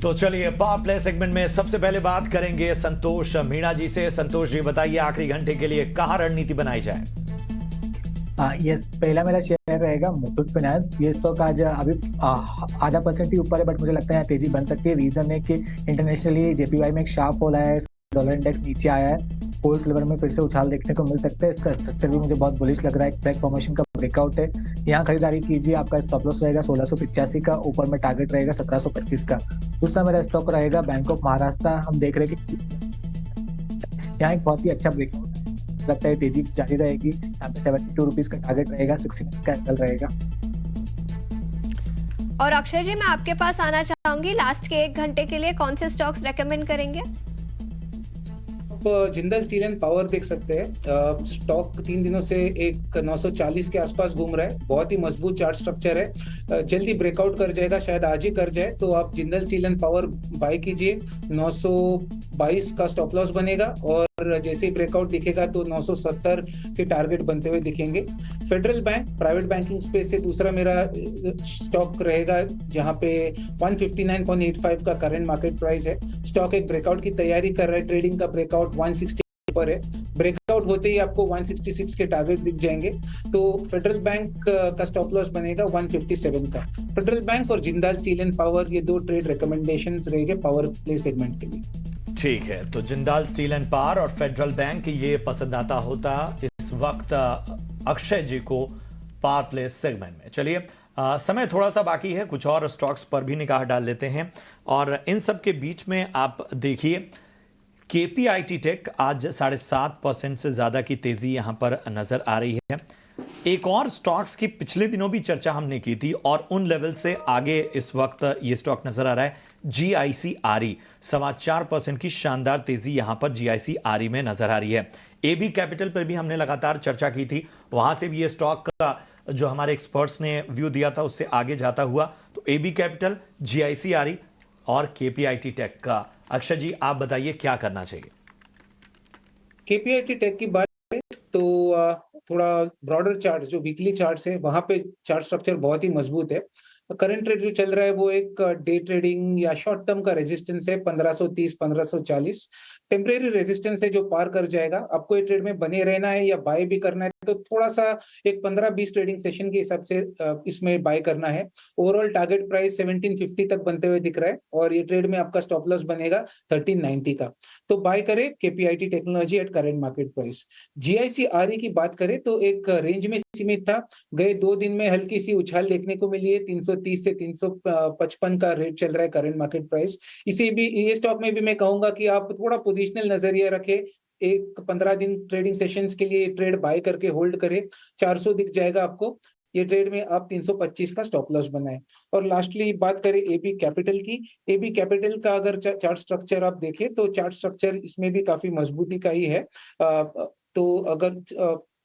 तो चलिए power play segment में सबसे पहले बात करेंगे संतोष मीणा जी से। संतोष जी बताइए, आखिरी घंटे के लिए कहां रणनीति बनाई जाए? यस, पहला मेरा शेयर रहेगा मुथूट फाइनेंस। ये स्टॉक आज अभी आधा परसेंट ही ऊपर है, बट मुझे लगता है यहाँ तेजी बन सकती है। रीजन है कि इंटरनेशनली जेपीवाई में एक शार्प फॉल आया है, डॉलर इंडेक्स नीचे आया है, गोल्ड सिल्वर में फिर से उछाल देखने को मिल सकता है। इसका स्ट्रक्चर भी मुझे बहुत बुलिश लग रहा है, एक ब्रेक फॉर्मेशन का ब्रेकआउट है। यहाँ खरीदारी कीजिए, आपका स्टॉप लॉस रहेगा 1685 का, ऊपर में टारगेट रहेगा 1725 का। दूसरा मेरा स्टॉक रहेगा बैंक ऑफ महाराष्ट्र। हम देख रहे हैं कि यहाँ एक बहुत ही अच्छा ब्रेकआउट लगता है, तेजी जारी रहेगी। यहाँ पे 72 रुपीज का टारगेट रहेगा, 69 का एसएल रहेगा। और अक्षय जी, मैं आपके पास आना चाहूंगी, लास्ट के 1 घंटे के लिए कौन से स्टॉक्स रेकमेंड करेंगे? जिंदल स्टील एंड पावर देख सकते हैं। स्टॉक 3 दिनों से एक 940 के आसपास घूम रहा है, बहुत ही मजबूत चार्ट स्ट्रक्चर है, जल्दी ब्रेकआउट कर जाएगा, शायद आज ही कर जाए। तो आप Jindal steel and power bye कीजिए, 922 का स्टॉप लॉस बनेगा और जैसे ही ब्रेकआउट दिखेगा तो 970 के टारगेट बनते हुए दिखेंगे। Federal bank private banking space से दूसरा मेरा स्टॉक रहेगा, जहां पे 159.85 का करंट मार्केट प्राइस है। स्टॉक एक ब्रेकआउट की तैयारी कर रहा है, ट्रेडिंग का ब्रेकआउट 160 पर है। ब्रेकआउट होते ही आपको 166 के टारगेट दिख जाएंगे। तो फेडरल बैंक का स्टॉप लॉस बनेगा 157 का। फेडरल बैंक और जिंदाल स्टील एंड पावर, ये 2 ट्रेड रिकमेंडेशंस रहेंगे पावर प्ले सेगमेंट के लिए। ठीक है, तो जिंदाल स्टील एंड पावर और फेडरल बैंक ये पसंद आता होता इस वक्त अक्षय जी को पावर प्ले सेगमेंट में। चलिए समय थोड़ा सा बाकी है, कुछ और स्टॉक्स पर भी निगाह डाल लेते हैं। और इन सब के बीच में आप देखिए केपीआईटी टेक आज 7.5% से ज्यादा की तेजी यहां पर नजर आ रही है। एक और स्टॉक्स की पिछले दिनों भी चर्चा हमने की थी और उन लेवल से आगे इस वक्त ये स्टॉक नजर आ रहा है, जीआईसीआरई। 4.25% की शानदार तेजी यहां पर जीआईसीआरई में नजर आ रही है। एबी कैपिटल पर भी हमने लगातार चर्चा की थी, वहां से भी ये स्टॉक का जो हमारे एक्सपर्ट्स ने व्यू दिया था उससे आगे जाता हुआ। तो एबी कैपिटल, जीआईसीआरई और केपीआईटी टेक का। अक्षय जी आप बताइए क्या करना चाहिए? केपीआईटी टेक की बात करें तो थोड़ा ब्रॉडर चार्ट, जो वीकली चार्ट है, वहां पे चार्ट स्ट्रक्चर बहुत ही मजबूत है। करंट ट्रेड जो चल रहा है वो एक डे ट्रेडिंग या शॉर्ट टर्म का रेजिस्टेंस है 1530 1540। टेम्परेरी रेजिस्टेंस है जो पार कर जाएगा। आपको ये ट्रेड में बने रहना है या बाय भी करना है तो थोड़ा सा एक 15-20 ट्रेडिंग सेशन के हिसाब से इसमें बाय करना है। ओवरऑल टारगेट प्राइस 1750 तक बनते हुए दिख रहा है और ये ट्रेड में आपका स्टॉप लॉस बनेगा 1390 का। तो बाय करें KPIT technology at current market price. GIC Re की बात करें तो एक रेंज में सीमित था, गए 2 दिन में हल्की सी उछाल देखने को मिली है। 330 से 355 का रेट चल रहा है करंट मार्केट प्राइस। इसी भी ये स्टॉक में भी मैं कहूंगा कि आप थोड़ा पोजिशनल नजरिया रखें, एक 15 दिन ट्रेडिंग सेशंस के लिए ट्रेड बाय करके होल्ड करें। 400 दिख जाएगा आपको, ये ट्रेड में आप 325 का स्टॉप लॉस बनाएं। और लास्टली बात करें एबी कैपिटल की। एबी कैपिटल का अगर चार्ट स्ट्रक्चर आप देखें तो चार्ट स्ट्रक्चर इसमें भी काफी मजबूती का ही है। तो अगर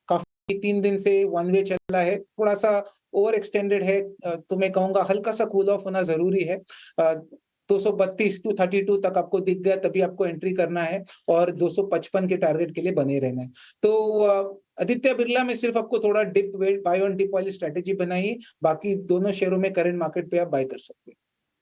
काफी 3 दिन से वन वे चला है, थोड़ा सा ओवर एक्सटेंडेड है, तो मैं कहूंगा हल्का सा कूल ऑफ होना जरूरी है। 232 टू 32 तक आपको दिख गया तभी आपको एंट्री करना है और 255 के टारगेट के लिए बने रहना है। तो आदित्य बिरला में सिर्फ आपको थोड़ा dip wait buy on dip वाली स्ट्रेटेजी बनाई, बाकी दोनों शेयरों में करंट मार्केट पे आप बाय कर सकते हैं।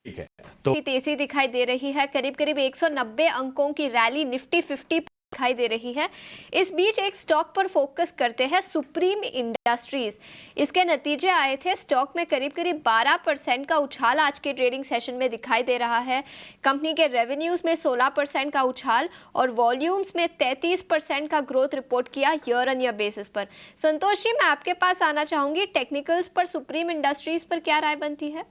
ठीक है, तो तेजी दिखाई दे रही है, करीब करीब 190 अंकों की रैली निफ्टी 50 दिखाई दे रही है। इस बीच एक स्टॉक पर फोकस करते हैं, सुप्रीम इंडस्ट्रीज। इसके नतीजे आए थे, स्टॉक में करीब करीब 12% का उछाल आज के ट्रेडिंग सेशन में दिखाई दे रहा है। कंपनी के रेवेन्यूज में 16% का उछाल और वॉल्यूम्स में 33% का ग्रोथ रिपोर्ट किया ईयर ऑन ईयर बेसिस पर। संतोष जी, मैं आपके पास आना चाहूंगी, टेक्निकल्स पर सुप्रीम इंडस्ट्रीज पर क्या राय बनती है?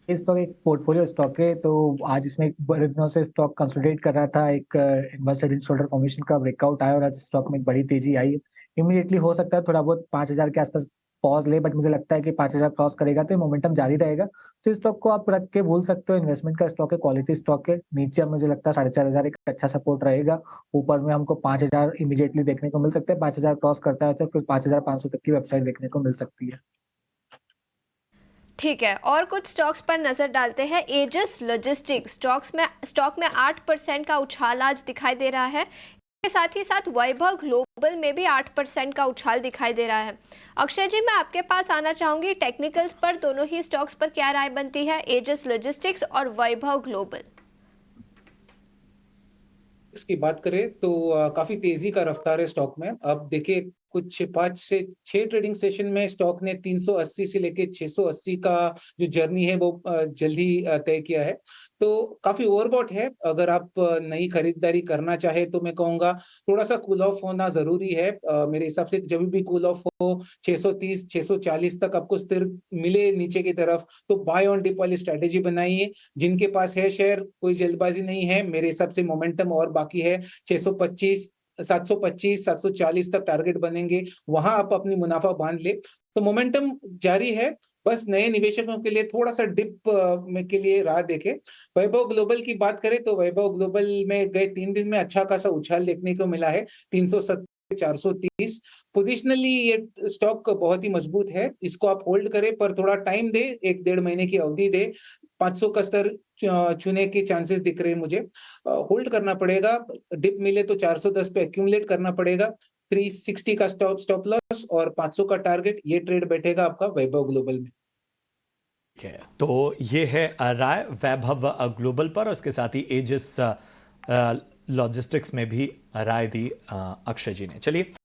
इस स्टॉक एक पोर्टफोलियो स्टॉक है, तो आज इसमें बड़े दिनों से स्टॉक कंसोलिडेट कर रहा था। एक inverse head and shoulder formation का ब्रेकआउट आया और आज स्टॉक में एक बड़ी तेजी आई। इमीडिएटली हो सकता है थोड़ा बहुत 5000 के आसपास पॉज ले, बट मुझे लगता है कि 5000 क्रॉस करेगा तो मोमेंटम जारी रहेगा। तो इस स्टॉक को आप रख के भूल सकते हो, इन्वेस्टमेंट का स्टॉक है, क्वालिटी स्टॉक है। नीचे मुझे लगता है 4500 एक अच्छा सपोर्ट रहेगा। ऊपर में हमको 5000 इमीडिएटली देखने को मिल सकता है। 5000 क्रॉस करता है तो फिर 5500 तक की वेबसाइट देखने को मिल सकती है। ठीक है, और कुछ स्टॉक्स पर नजर डालते हैं। एजिस लॉजिस्टिक्स स्टॉक में 8% का उछाल आज दिखाई दे रहा है। के साथ ही साथ वैभव ग्लोबल में भी 8% का उछाल दिखाई दे रहा है। अक्षय जी, मैं आपके पास आना चाहूंगी, टेक्निकल्स पर दोनों ही स्टॉक्स पर क्या राय बनती है, एजिस लॉजिस्टिक्स और वैभव ग्लोबल? की बात करें तो काफी तेजी का रफ्तार है स्टॉक में। अब देखिए कुछ 5 से 6 ट्रेडिंग सेशन में स्टॉक ने 380 से लेके 680 का जो जर्नी है वो जल्दी तय किया है। तो काफी ओवरबॉट है। अगर आप नई खरीदारी करना चाहे तो मैं कहूंगा थोड़ा-सा कूल ऑफ होना ज़रूरी है। मेरे हिसाब से जब भी कूल ऑफ हो 630, 640 तक आपको स्थिर मिले नीचे की तरफ तो बाय ऑन डिप वाली स्ट्रैटेजी बनाइए। जिनके पास है शेयर, कोई जल्दबाजी नहीं है। मेरे हिसाब से मोमेंटम और बाकी है। 625 725 740 तक टारगेट बनेंगे, वहां आप अपनी मुनाफा बांध ले। तो मोमेंटम जारी है, बस नए निवेशकों के लिए थोड़ा सा डिप में के लिए राह देखें। वैभव ग्लोबल की बात करें तो वैभव ग्लोबल में गए 3 दिन में अच्छा खासा उछाल देखने को मिला है, 370 430। पोजिशनली ये स्टॉक बहुत ही मजबूत है, इसको आप होल्ड करें पर थोड़ा टाइम दे, 1 डेढ़ महीने की अवधि दे। 500 का स्तर छूने के चांसेस दिख रहे हैं मुझे। होल्ड करना पड़ेगा, डिप मिले तो 410 पे एक्यूमुलेट करना पड़ेगा। 360 का स्टॉप लॉस और 500 का टारगेट, ये ट्रेड बैठेगा आपका वैभव ग्लोबल में। ठीक है, तो ये है राय वैभव ग्लोबल पर। उसके साथ ही एजिस लॉजिस्टिक्स में भी राय दी अक्षय जी ने। चलिए